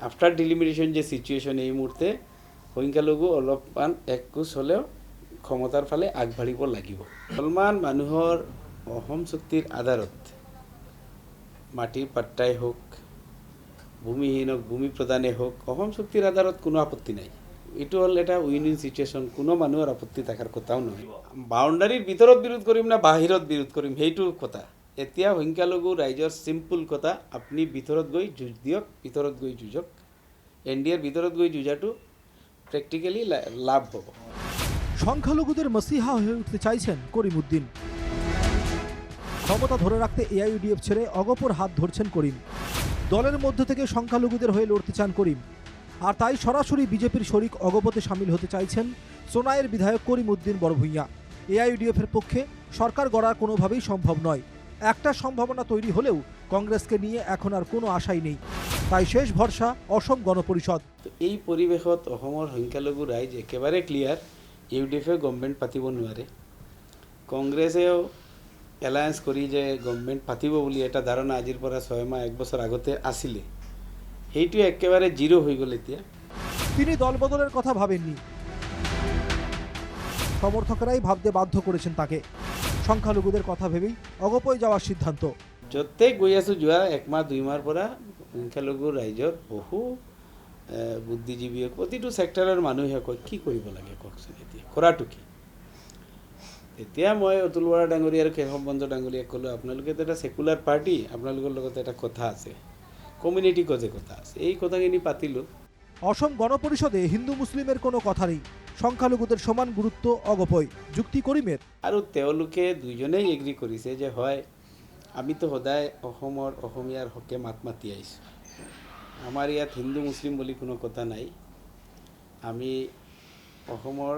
After delimitation যে situation এই মুহূৰ্তে সংখ্যালঘু অলপমান এককোচ হ'লেও ক্ষমতাৰ ফালে আগবাঢ়িব লাগিব। মুছলমান মানুহৰ অসম চুক্তিৰ আধাৰত মাটিৰ পাট্টাই হওক, ভূমিহীনক ভূমি প্ৰদানেই হওক, অসম চুক্তিৰ আধাৰত কোনো আপত্তি নাই। এইটো হ'ল এটা উইন উইন সিচুৱেশ্যন, কোনো মানুহৰ আপত্তি থকাৰ কথাও নহয়। বাউণ্ডাৰীৰ ভিতৰত বিৰোধ কৰিম না বাহিৰত বিৰোধ কৰিম সেইটো কথা। এতিয়া সংখ্যালঘু ৰাইজৰ চিম্পল কথা, আপুনি ভিতৰত গৈ যুঁজ দিয়ক, ভিতৰত গৈ যুঁজক। এনডিএৰ ভিতৰত গৈ যুঁজাটো প্র্যাকটিক্যালি লাভ হ'ব। সংখ্যালঘুদের মসিহা হয়ে উঠতে চাইছেন করিম উদ্দিন। ক্ষমতা ধরে রাখতে এআইইউডিএফ ছেড়ে অগপর হাত ধরছেন করিম। দলের মধ্য থেকে সংখ্যালঘুদের হয়ে লড়তে চান করিম, আর তাই সরাসরি বিজেপির শরিক অগপতে সামিল হতে চাইছেন সোনাইয়ের বিধায়ক করিম উদ্দিন বড়ভূঁইয়া। এআইইউডিএফের পক্ষে সরকার গড়া কোনোভাবেই সম্ভব নয়। একটা সম্ভাবনা তৈরি হলেও কংগ্রেসকে নিয়ে এখন আর কোনো আশাই নেই। তাই শেষ ভরসা অসম গণপরিষদ। এই পৰিৱেশত অসমৰ সংখ্যালঘু ৰাইজ একেবাৰে ক্লিয়াৰ, ইউডিএফে গভৰ্ণমেণ্ট পাতিব নোৱাৰে। কংগ্ৰেছেও এলায়েন্স কৰি যে গভৰ্ণমেণ্ট পাতিব বুলি এটা ধাৰণা আজিৰ পৰা 6 মাহ 1 বছৰ আগতে আছিলে, সেইটো একেবাৰে জিৰো হৈ গ'ল এতিয়া। তিনি দলবদলের কথা ভাবেননি, সমর্থকেরাই ভাবতে বাধ্য করেছেন তাকে। সংখ্যালঘুদের কথা ভেবেই অগপয় যাওয়ার সিদ্ধান্ত। য'তে গৈ আছোঁ যোৱা 1 মাহ 2 মাহৰ পৰা সংখ্যালঘু ৰাইজৰ বহু বুদ্ধিজীৱীয়ে প্ৰতিটো ছেক্টৰৰ মানুহে কয় কি কৰিব লাগে কওকচোন, এতিয়া কৰাটো কি। এতিয়া মই অতুল বৰা ডাঙৰীয়া আৰু কেশৱ মঞ্জ ডাঙৰীয়াক ক'লোঁ, আপোনালোকেতো এটা ছেকুলাৰ পাৰ্টি, আপোনালোকৰ লগত এটা কথা আছে, কমিউনিটি কজে কথা আছে, এই কথাখিনি পাতিলোঁ। অসম গণপরিষদে হিন্দু মুসলিমের কোনো কথা নেই, সংখ্যালঘুদের সমান গুরুত্ব অগপয়, যুক্তি করিমের। আৰু তেওঁলোকে দুইজনেই এগ্ৰি কৰিছে যে হয় আমিতো সদায় অসমীয়াৰ হকে মাত মাতি আহিছোঁ। আমাৰ ইয়াত হিন্দু মুছলিম বুলি কোনো কথা নাই। আমি অসমৰ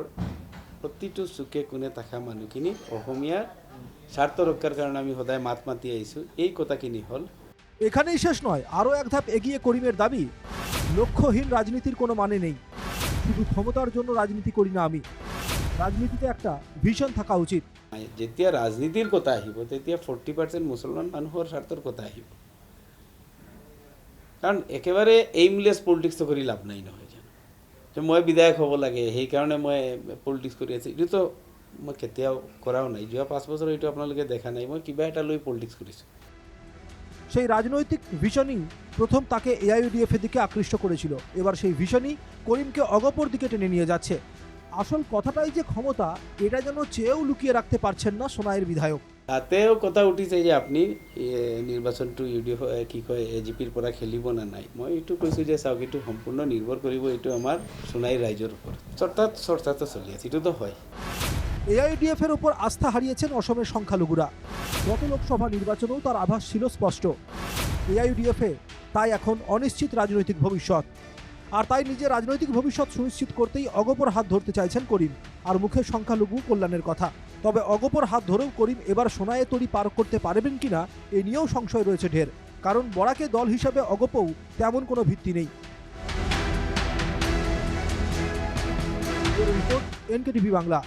প্ৰতিটো চুকে কোণে থকা মানুহখিনি অসমীয়াৰ স্বাৰ্থ ৰক্ষাৰ কাৰণে আমি সদায় মাত মাতি আহিছোঁ। এই কথাখিনি হ'ল। এখানেই শেষ নয়, আরও এক ধাপ এগিয়ে করিমের দাবি, লক্ষ্যহীন রাজনীতির কোনো মানে নেই। শুধু ক্ষমতার জন্য রাজনীতি করি না আমি, রাজনীতিতে একটা ভিশন থাকা উচিত। যেতিয়া ৰাজনীতিৰ কথা আহিব তেতিয়া 40% মুছলমান মানুহৰ স্বাৰ্থৰ কথা আহিব। কাৰণ একেবাৰে এইমলেছ পলিটিক্স কৰি লাভ নাই নহয় জানো, যে মই বিধায়ক হ'ব লাগে সেইকাৰণে মই পলিটিক্স কৰি আছোঁ, এইটোতো মই কেতিয়াও কৰাও নাই। যোৱা 5 বছৰ এইটো আপোনালোকে দেখা নাই মই কিবা এটা লৈ পলিটিক্স কৰিছোঁ। সেই রাজনৈতিক ভিশনই প্রথম তাকে এআইইউডিএফের দিকে আকৃষ্ট করেছিল। এবার সেই ভিশনই করিমকে অগপর দিকে টেনে নিয়ে যাচ্ছে। আসল কথাটাই যে ক্ষমতা, এটা যেন চেয়েও লুকিয়ে রাখতে পারছেন না সোনাইয়ের বিধায়ক। তাতেও কথা উঠিছে যে আপুনি নিৰ্বাচনটো ইউডিএফ কি কয় এজিপিৰ পৰা খেলিব না নাই। মই এইটো কৈছোঁ যে চাওক, এইটো সম্পূৰ্ণ নিৰ্ভৰ কৰিব এইটো আমাৰ সোনাই ৰাইজৰ ওপৰত। চৰ্চাটো চলি আছে, এইটোতো হয়। এআইইউডিএফের ওপর আস্থা হারিয়েছেন অসমের সংখ্যালঘুরা। গত লোকসভা নির্বাচনেও তার আভাস ছিল স্পষ্ট। এআইইউডিএফে তাই এখন অনিশ্চিত রাজনৈতিক ভবিষ্যৎ, আর তাই নিজের রাজনৈতিক ভবিষ্যৎ সুনিশ্চিত করতেই অগপর হাত ধরতে চাইছেন করিম, আর মুখে সংখ্যালঘু কল্যাণের কথা। তবে অগপর হাত ধরেও করিম এবার সোনায়ে তরি পার করতে পারবেন কিনা এ নিয়েও সংশয় রয়েছে ঢের, কারণ বরাকে দল হিসাবে অগপও তেমন কোনো ভিত্তি নেই। Report, NKTV Bangla.